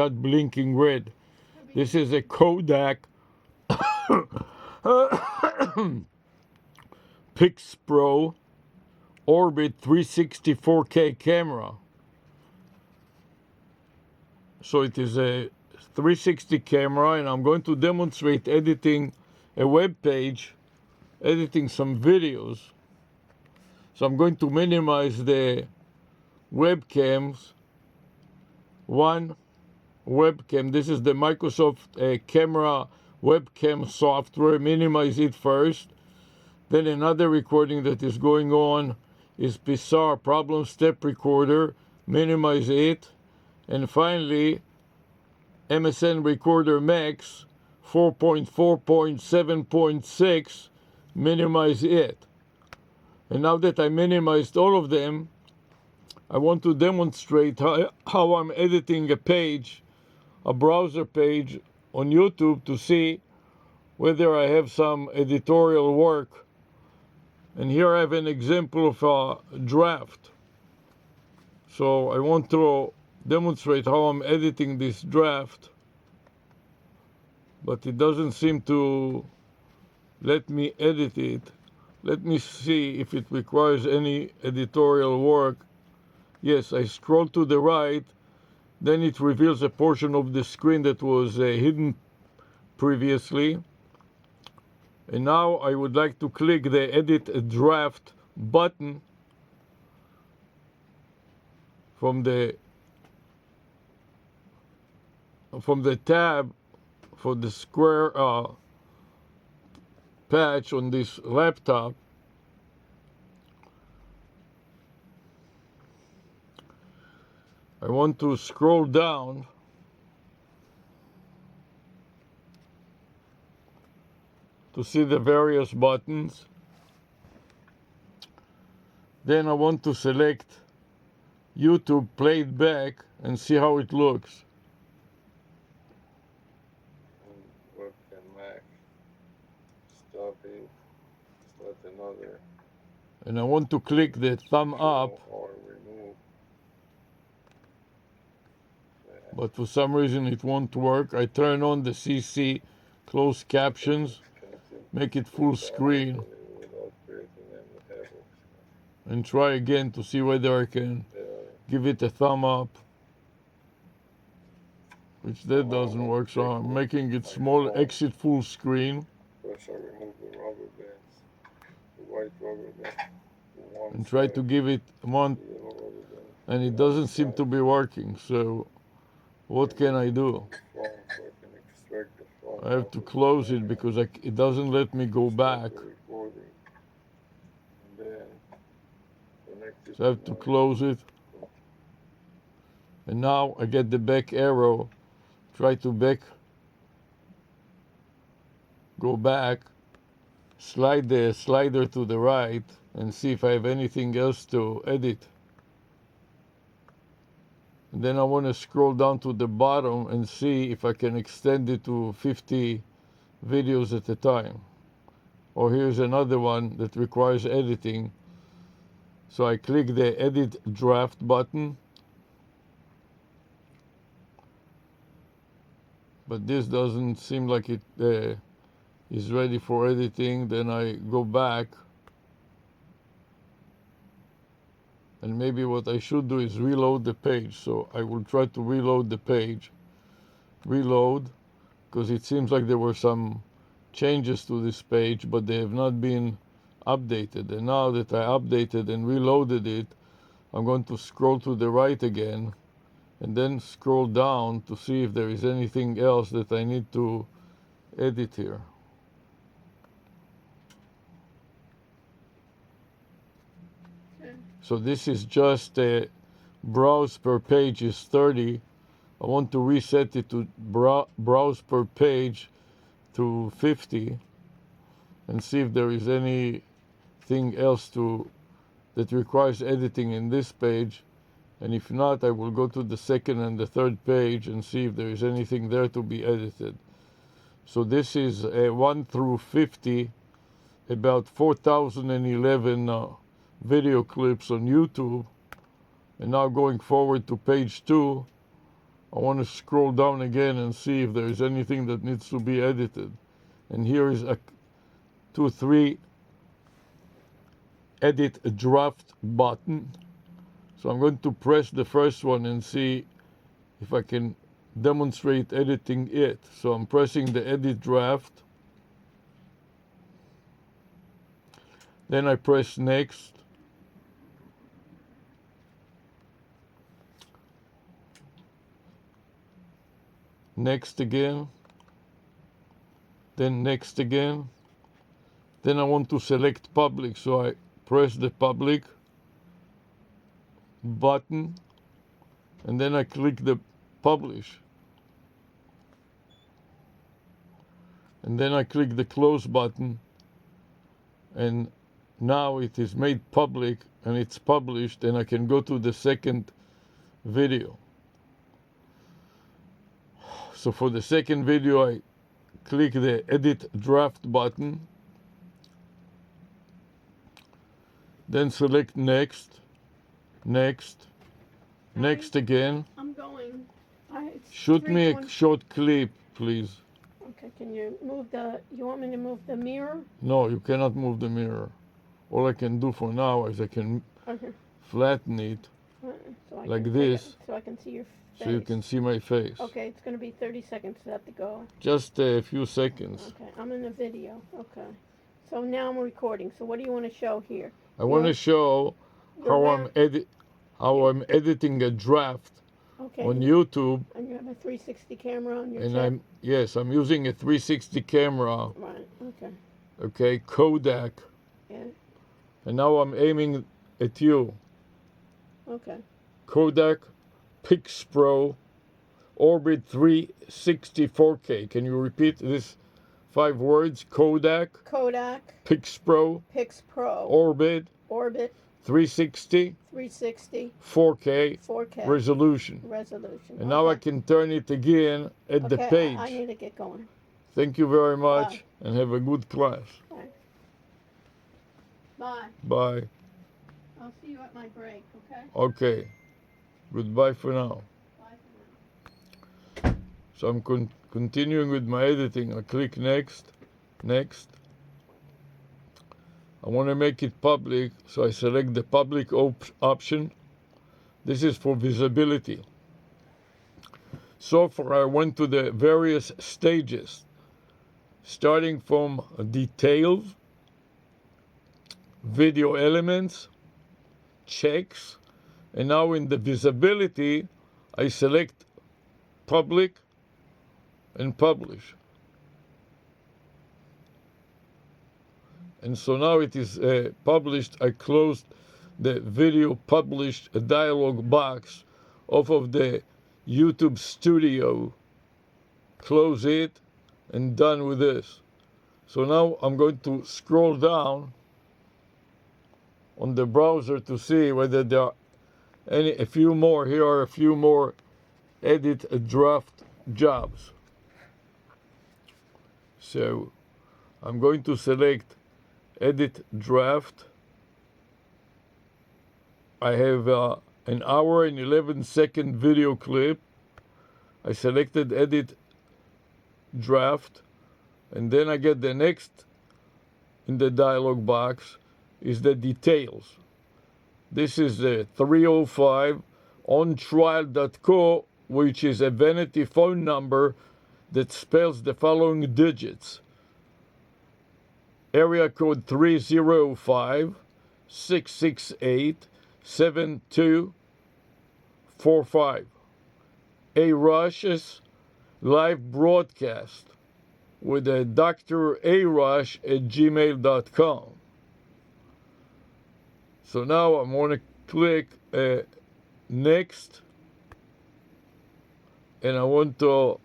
start blinking red. This is a Kodak Pix Pro Orbit 360 4K camera. So it is a 360 camera, and I'm going to demonstrate editing a web page, editing some videos. So I'm going to minimize the webcams. One webcam, this is the Microsoft camera webcam software. Minimize it first. Then another recording that is going on is Pixar Problem Step Recorder. Minimize it. And finally, MSN Recorder Max 4.4.7.6. Minimize it. And now that I minimized all of them, I want to demonstrate how I'm editing a page, a browser page on YouTube, to see whether I have some editorial work. And here I have an example of a draft. So I want to demonstrate how I'm editing this draft, but it doesn't seem to let me edit it. Let me see if it requires any editorial work. Yes, I scroll to the right, then it reveals a portion of the screen that was hidden previously. And now I would like to click the Edit Draft button from the tab for the square patch on this laptop. I want to scroll down to see the various buttons. Then I want to select YouTube played back and see how it looks. Webcam Mac. Stop it. Start another. And I want to click the thumb up, Or remove. but for some reason it won't work. I turn on the CC closed captions, make it full screen, and try again to see whether I can give it a thumb up, which that doesn't work. So I'm making it small, exit full screen, First I remove the rubber bands, the white rubber band, and try to give it one, and it doesn't seem to be working. So what can I do? I have to close it because it doesn't let me go back. So I have to close it. And now I get the back arrow. Try to go back, slide the slider to the right, and see if I have anything else to edit. And then I want to scroll down to the bottom and see if I can extend it to 50 videos at a time. Or here's another one that requires editing. So I click the Edit Draft button. But this doesn't seem like it is ready for editing. Then I go back. And maybe what I should do is reload the page. So I will try to reload the page. Reload, because it seems like there were some changes to this page, but they have not been updated. And now that I updated and reloaded it, I'm going to scroll to the right again, and then scroll down to see if there is anything else that I need to edit here. So this is just a browse per page is 30. I want to reset it to browse per page to 50 and see if there is anything else that requires editing in this page. And if not, I will go to the second and the third page and see if there is anything there to be edited. So this is 1 through 50, about 4,011 video clips on YouTube. And now going forward to page 2, I want to scroll down again and see if there is anything that needs to be edited. And here is a 2, 3 edit a draft button. So I'm going to press the first one and see if I can demonstrate editing it. So I'm pressing the edit draft. Then I press next. Next again. Then next again. Then I want to select public, so I press the public button and then I click the publish. And then I click the close button, and now it is made public and it's published, and I can go to the second video. So for the second video, I click the edit draft button, then select next, next, next again. I'm going. Shoot me a short clip, please. Okay, can you move you want me to move the mirror? No, you cannot move the mirror. All I can do for now is I can flatten it So like this, so I can see your face. so you can see my face. Okay, it's going to be 30 seconds to have to go. Just a few seconds. Okay, I'm in a video. Okay. So now I'm recording. So what do you want to show here? I want to show how I'm editing a draft on YouTube. And you have a 360 camera on your And chest? I'm using a 360 camera. Right, okay. Okay, Kodak. Yeah, And now I'm aiming at you. okay. Kodak Pix Pro Orbit 360 4K. Can you repeat this 5 words? Kodak Pix Pro Orbit 360 4K resolution. And now I can turn it again at the page. I need to get going. Thank you very much and have a good class. Bye. Bye. I'll see you at my break, okay? Okay. Goodbye for now. Bye for now. So I'm continuing with my editing. I click next, next. I want to make it public, so I select the public option. This is for visibility. So far I went to the various stages, starting from details, video elements, checks, and now in the visibility, I select public and publish. And so now it is published. I closed the video published dialog box off of the YouTube Studio. Close it and done with this. So now I'm going to scroll down on the browser to see whether there are a few more. Here are a few more edit a draft jobs. So I'm going to select edit draft. I have an hour and 11-second video clip. I selected edit draft, and then I get the next in the dialog box is the details. This is the 305 ontrial.co, which is a vanity phone number that spells the following digits: area code 305 668 7245. ARush's live broadcast with a drarush@gmail.com. So now I'm going to click next, and I want to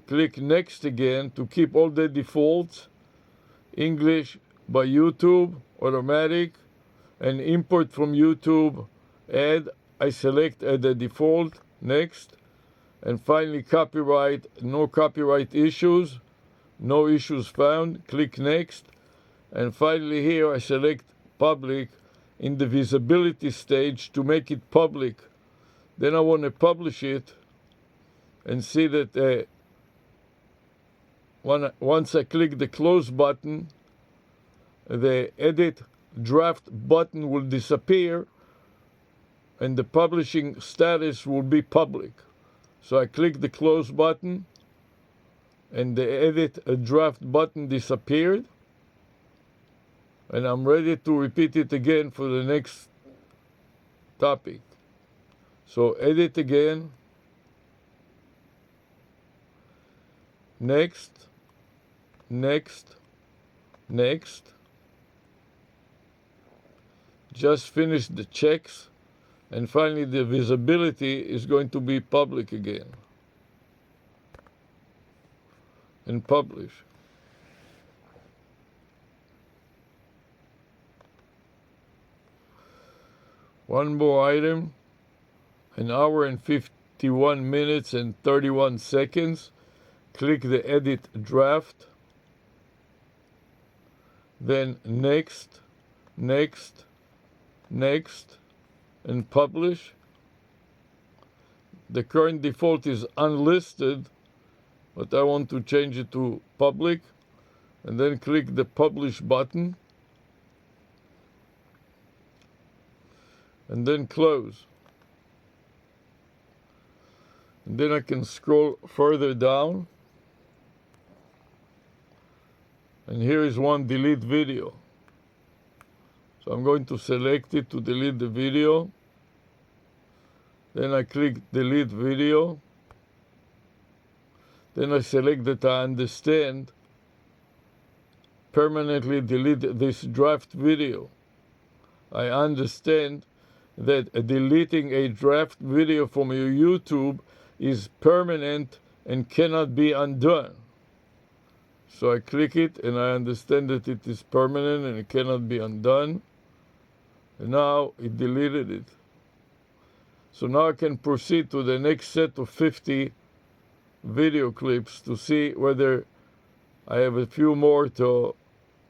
click next again to keep all the defaults. English by YouTube, automatic, and import from YouTube, add. I select the default, next, and finally copyright, no copyright issues, no issues found, click next, and finally here I select public in the visibility stage to make it public. Then I want to publish it, and see that once I click the close button, the edit draft button will disappear and the publishing status will be public. So I click the close button and the edit draft button disappeared, and I'm ready to repeat it again for the next topic. So edit again, next, next, next. Just finish the checks, and finally the visibility is going to be public again. And publish. One more item, an hour and 51 minutes and 31 seconds. Click the edit draft, then next, next, next, and publish. The current default is unlisted, but I want to change it to public, and then click the publish button, and then close. And then I can scroll further down, and here is one delete video. So I'm going to select it to delete the video. Then I click delete video. Then I select that I understand permanently delete this draft video. I understand that deleting a draft video from your YouTube is permanent and cannot be undone. So I click it and I understand that it is permanent and it cannot be undone. And now it deleted it. So now I can proceed to the next set of 50 video clips to see whether I have a few more to